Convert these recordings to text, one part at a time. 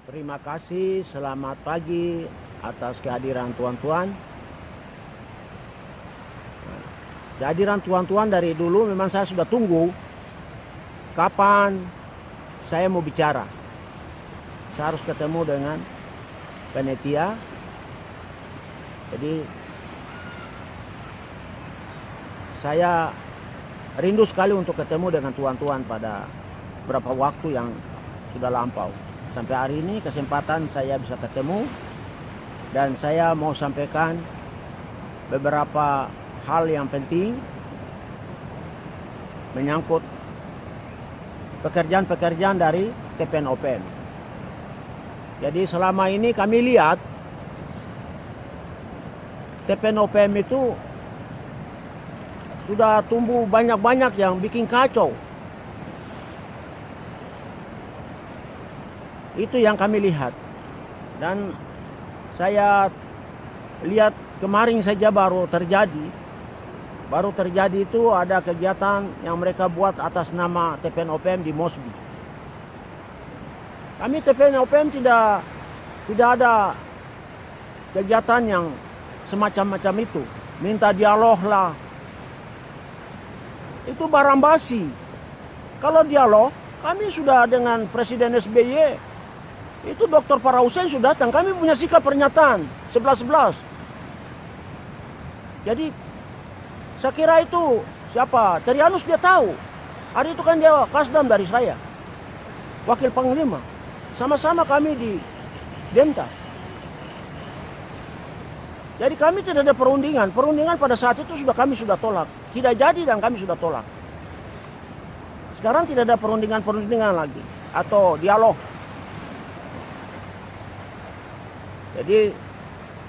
Terima kasih, selamat pagi atas kehadiran tuan-tuan. Kehadiran tuan-tuan dari dulu memang saya sudah tunggu kapan saya mau bicara. Saya harus ketemu dengan panitia. Jadi saya rindu sekali untuk ketemu dengan tuan-tuan pada beberapa waktu yang sudah lampau. Sampai hari ini kesempatan saya bisa ketemu dan saya mau sampaikan beberapa hal yang penting menyangkut pekerjaan-pekerjaan dari TPN-OPM. Jadi selama ini kami lihat TPN-OPM itu sudah tumbuh banyak-banyak yang bikin kacau. Itu yang kami lihat. Dan saya lihat kemarin saja baru terjadi itu ada kegiatan yang mereka buat atas nama TPN-OPM di Mosby. Kami TPN-OPM tidak ada kegiatan yang semacam-macam itu. Minta dialog lah. Itu barang basi. Kalau dialog, kami sudah dengan Presiden SBY. Itu Dr. Farah Hussein sudah datang. Kami punya sikap pernyataan 11-11. Jadi saya kira itu siapa? Trianus dia tahu. Hari itu kan dia kasdam dari saya. Wakil Panglima. Sama-sama kami di Demta. Jadi kami tidak ada perundingan. Perundingan pada saat itu kami sudah tolak. Tidak jadi dan kami sudah tolak. Sekarang tidak ada perundingan lagi. Atau dialog. Jadi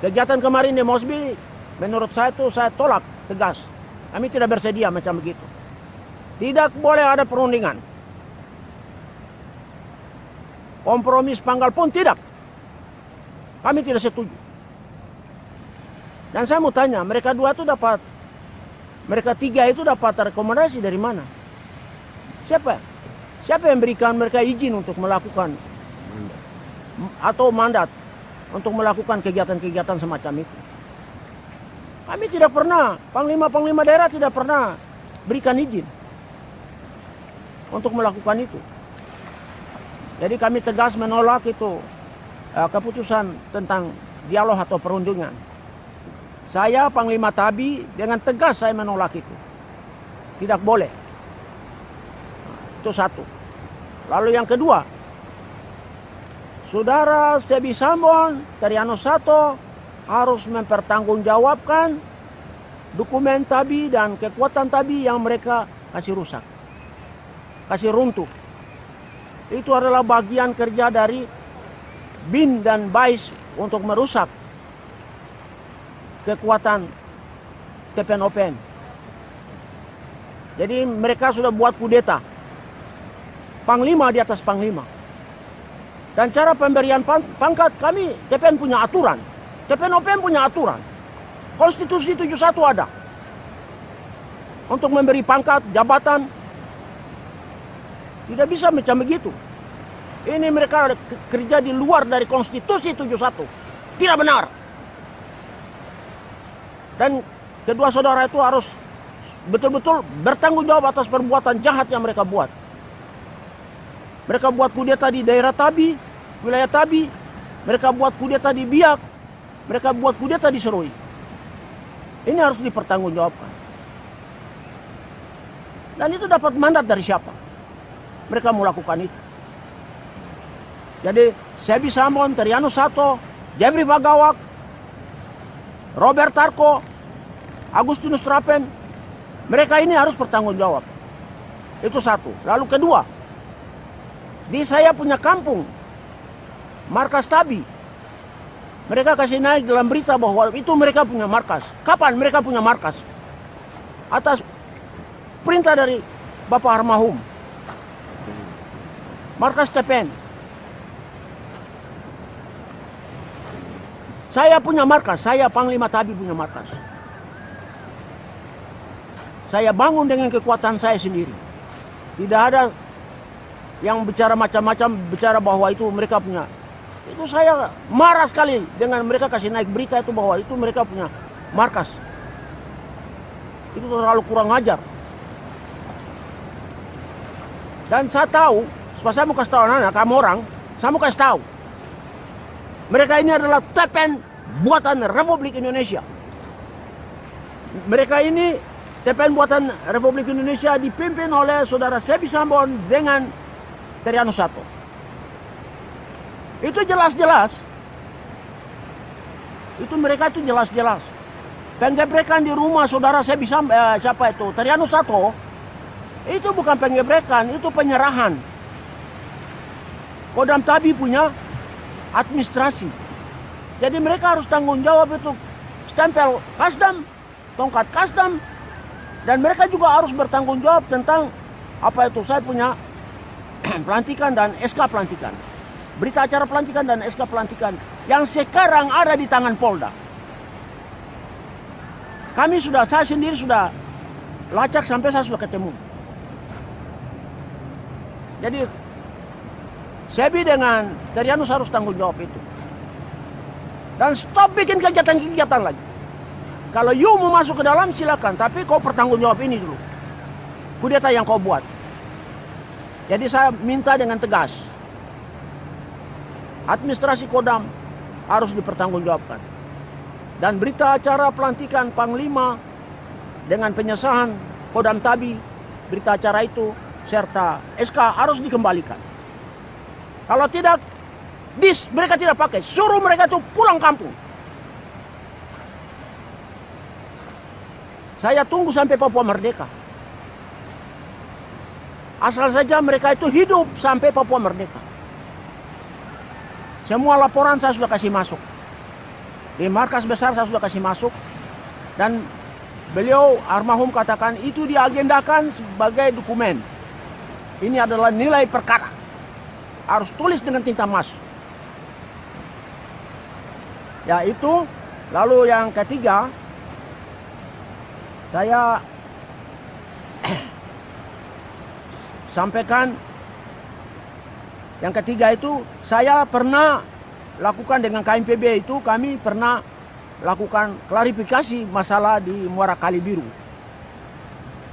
kegiatan kemarin di Mosby menurut saya itu saya tolak tegas. Kami tidak bersedia macam begitu. Tidak boleh ada perundingan. Kompromi sepanggal pun tidak. Kami tidak setuju. Dan saya mau tanya, mereka tiga itu dapat rekomendasi dari mana? Siapa? Siapa yang berikan mereka izin untuk melakukan atau mandat untuk melakukan kegiatan-kegiatan semacam itu? Kami tidak pernah, panglima-panglima daerah tidak pernah berikan izin untuk melakukan itu. Jadi kami tegas menolak itu keputusan tentang dialog atau perundingan. Saya Panglima Tabi dengan tegas saya menolak itu. Tidak boleh. Itu satu. Lalu yang kedua, Saudara Sebi Sambon, Trianus Sato harus mempertanggungjawabkan dokumen Tabi dan kekuatan Tabi yang mereka kasih rusak, kasih runtuh. Itu adalah bagian kerja dari BIN dan BAIS untuk merusak kekuatan TPN-OPM. Jadi mereka sudah buat kudeta. Panglima di atas panglima. Dan cara pemberian pangkat kami, TPN punya aturan. TPN-OPM punya aturan. Konstitusi 71 ada. Untuk memberi pangkat, jabatan. Tidak bisa macam begitu. Ini mereka kerja di luar dari Konstitusi 71. Tidak benar. Dan kedua saudara itu harus betul-betul bertanggung jawab atas perbuatan jahat yang mereka buat. Mereka buat kudeta di daerah Tabi, wilayah Tabi. Mereka buat kudeta di Biak. Mereka buat kudeta di Serui. Ini harus dipertanggungjawabkan. Dan itu dapat mandat dari siapa? Mereka melakukan itu. Jadi Sebi Sambon, Trianus Sato, Jeffrey Bagawak, Robert Tarko, Agustinus Trapen, mereka ini harus bertanggung jawab. Itu satu. Lalu kedua, di saya punya kampung, markas Tabi. Mereka kasih naik dalam berita bahwa itu mereka punya markas. Kapan mereka punya markas? Atas perintah dari Bapak Almarhum. Markas TPN. Saya punya markas, saya Panglima Tabi punya markas. Saya bangun dengan kekuatan saya sendiri. Tidak ada yang bicara macam-macam, bicara bahwa itu mereka punya. Itu saya marah sekali dengan mereka kasih naik berita itu bahwa itu mereka punya markas. Itu terlalu kurang ajar. Dan saya tahu, saya mau kasih tahu anak-anak, kamu orang, saya mau kasih tahu. Mereka ini adalah TPN buatan Republik Indonesia. Mereka ini TPN buatan Republik Indonesia dipimpin oleh saudara Sebi Sambon dengan Teriano Sato. Itu jelas-jelas. Itu mereka itu jelas-jelas. Penggebrekan di rumah saudara Sebi Sambon, siapa itu? Teriano Sato. Itu bukan penggebrekan, itu penyerahan. Kodam Tabi punya administrasi. Jadi mereka harus tanggung jawab itu stempel Kasdam, tongkat Kasdam, dan mereka juga harus bertanggung jawab tentang apa itu saya punya pelantikan dan SK pelantikan. Berita acara pelantikan dan SK pelantikan yang sekarang ada di tangan Polda. Saya sendiri sudah lacak sampai saya sudah ketemu. Jadi Sebi dengan Terianus harus tanggung jawab itu. Dan stop bikin kegiatan-kegiatan lagi. Kalau you mau masuk ke dalam silakan, tapi kau bertanggung jawab ini dulu. Kudeta yang kau buat. Jadi saya minta dengan tegas. Administrasi Kodam harus dipertanggungjawabkan. Dan berita acara pelantikan Panglima dengan penyesahan Kodam Tabi, berita acara itu serta SK harus dikembalikan. Kalau tidak, mereka tidak pakai. Suruh mereka itu pulang kampung. Saya tunggu sampai Papua merdeka. Asal saja mereka itu hidup sampai Papua merdeka. Semua laporan saya sudah kasih masuk. Di markas besar saya sudah kasih masuk. Dan beliau almarhum katakan itu diagendakan sebagai dokumen. Ini adalah nilai perkara. Harus tulis dengan tinta emas. Ya itu. Lalu yang ketiga, saya sampaikan yang ketiga itu saya pernah lakukan dengan KMPB itu, kami pernah lakukan klarifikasi masalah di Muara Kali Biru.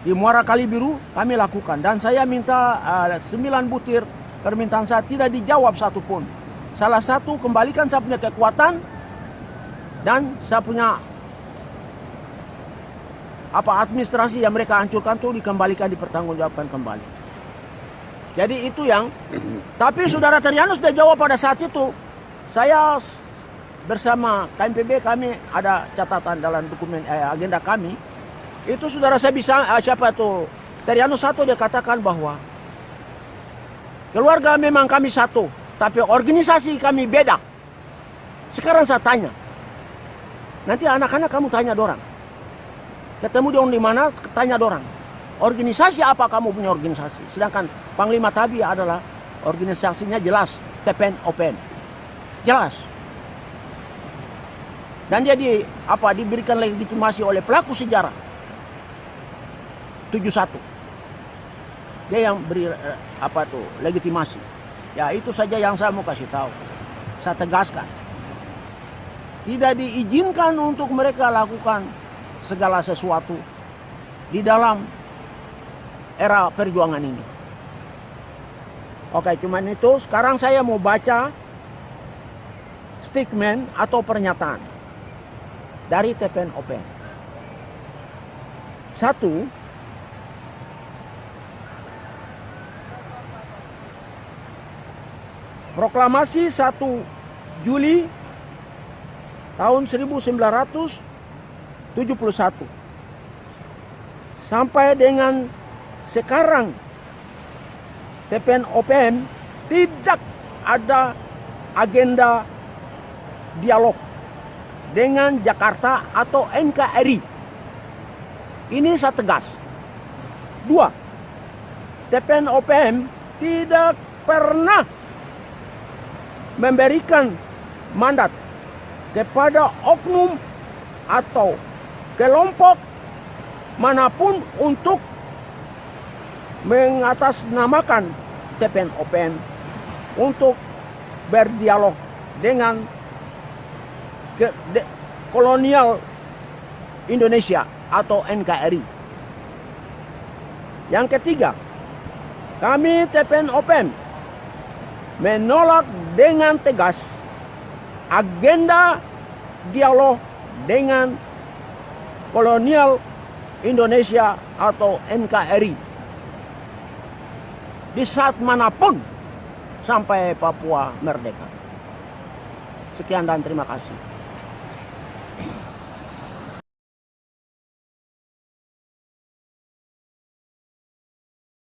Di Muara Kali Biru kami lakukan dan saya minta 9 butir permintaan saya tidak dijawab satupun. Salah satu, kembalikan saya punya kekuatan dan saya punya administrasi yang mereka hancurkan itu dikembalikan, dipertanggungjawabkan kembali. Jadi itu yang, tapi saudara Terianus sudah jawab pada saat itu. Saya bersama KMPB kami ada catatan dalam dokumen agenda kami. Itu saudara saya bisa, siapa itu? Terianus satu dia katakan bahwa keluarga memang kami satu, tapi organisasi kami beda. Sekarang saya tanya, nanti anak-anak kamu tanya dorang. Ketemu dong di mana, tanya dorang. Organisasi apa kamu punya organisasi? Sedangkan Panglima Tabi adalah organisasinya jelas, TPN OPM. Jelas. Dan dia diberikan legitimasi oleh pelaku sejarah 71. Dia yang beri legitimasi. Ya itu saja yang saya mau kasih tahu. Saya tegaskan. Tidak diizinkan untuk mereka lakukan segala sesuatu di dalam era perjuangan ini. Oke, cuman itu. Sekarang saya mau baca statement atau pernyataan dari TPN OPM. 1. Proklamasi 1 Juli tahun 1971 sampai dengan sekarang TPN OPM tidak ada agenda dialog dengan Jakarta atau NKRI. Ini saya tegas. 2. TPN OPM tidak pernah memberikan mandat kepada oknum atau kelompok manapun untuk mengatasnamakan TPN-OPM untuk berdialog dengan kolonial Indonesia atau NKRI. Yang ketiga, kami TPN-OPM menolak dengan tegas agenda dialog dengan kolonial Indonesia atau NKRI di saat manapun sampai Papua merdeka. Sekian dan terima kasih.